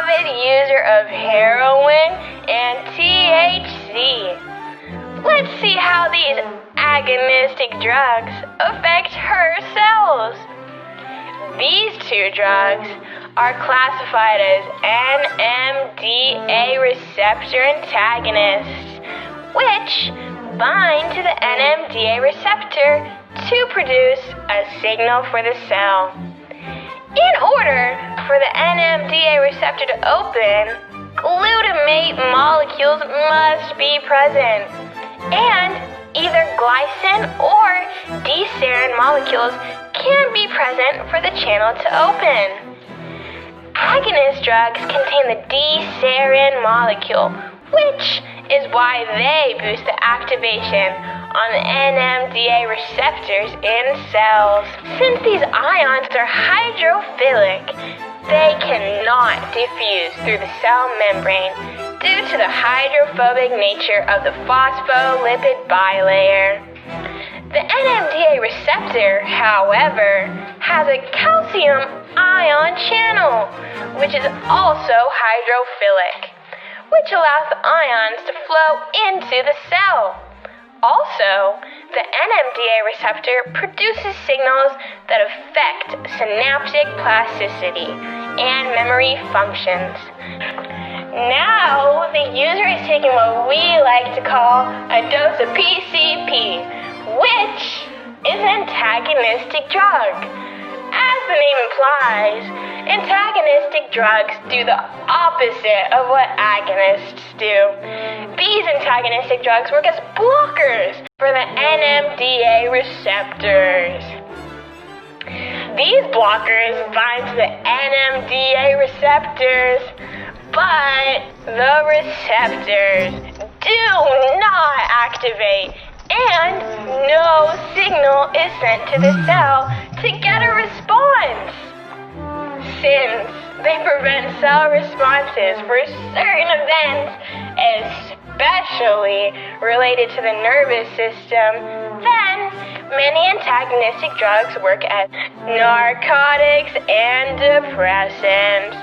avid user of heroin and THC. Let's see how these agonistic drugs affect her cells. These two drugs are classified as NMDA receptor antagonists, which bind to the NMDA receptor to produce a signal for the cell. In order for the NMDA receptor to open, glutamate molecules must be present, and either glycine or D-serine molecules can be present for the channel to open. Agonist drugs contain the D-serine molecule, which is why they boost the activation on the NMDA receptors in cells. Since these ions are hydrophilic, they cannot diffuse through the cell membrane due to the hydrophobic nature of the phospholipid bilayer. The NMDA receptor, however, has a calcium ion channel, which is also hydrophilic, which allows the ions to flow into the cell. Also, the NMDA receptor produces signals that affect synaptic plasticity and memory functions. Now, the user is taking what we like to call a dose of PCP, which is an antagonistic drug. As the name implies, antagonistic drugs do the opposite of what agonists do. These antagonistic drugs work as blockers for the NMDA receptors. These blockers bind to the NMDA receptors, but the receptors do not activate, and no signal is sent to the cell to get a response. Since they prevent cell responses for certain events, especially related to the nervous system, then many antagonistic drugs work as narcotics and depressants.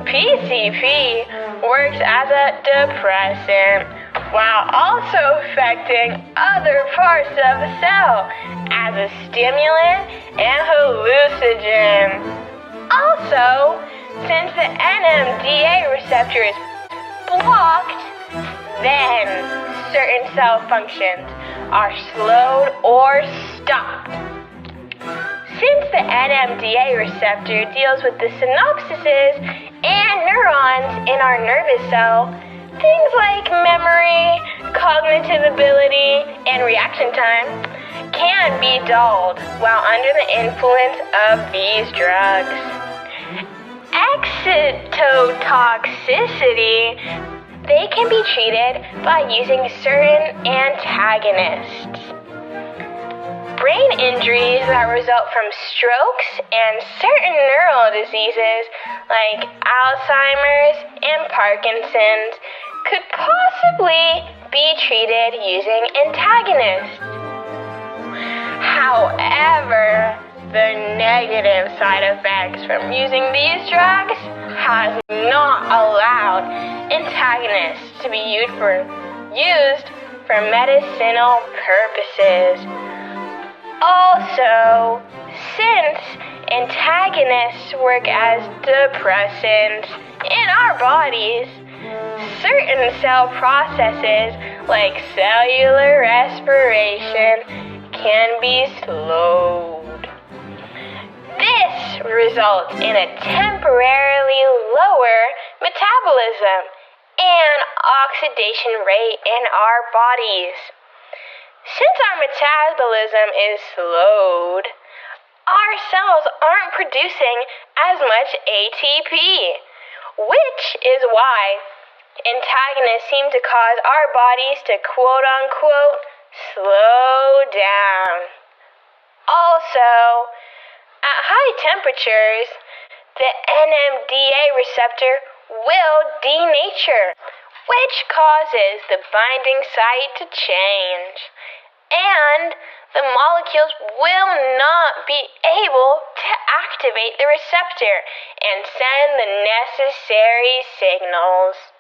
PCP works as a depressant, while also affecting other parts of the cell as a stimulant and hallucinogen. Also, since the NMDA receptor is blocked, then certain cell functions are slowed or stopped. Since the NMDA receptor deals with the synapses and neurons in our nervous cell, things like memory, cognitive ability, and reaction time can be dulled while under the influence of these drugs. Excitotoxicity, they can be treated by using certain antagonists. Brain injuries that result from strokes and certain neural diseases like Alzheimer's and Parkinson's could possibly be treated using antagonists. However, the negative side effects from using these drugs has not allowed antagonists to be used for medicinal purposes. Also, since antagonists work as depressants in our bodies, certain cell processes like cellular respiration can be slowed. This results in a temporarily lower metabolism and oxidation rate in our bodies. Since our metabolism is slowed, our cells aren't producing as much ATP, which is why antagonists seem to cause our bodies to quote-unquote slow down. Also, at high temperatures, the NMDA receptor will denature, which causes the binding site to change, and the molecules will not be able to activate the receptor and send the necessary signals.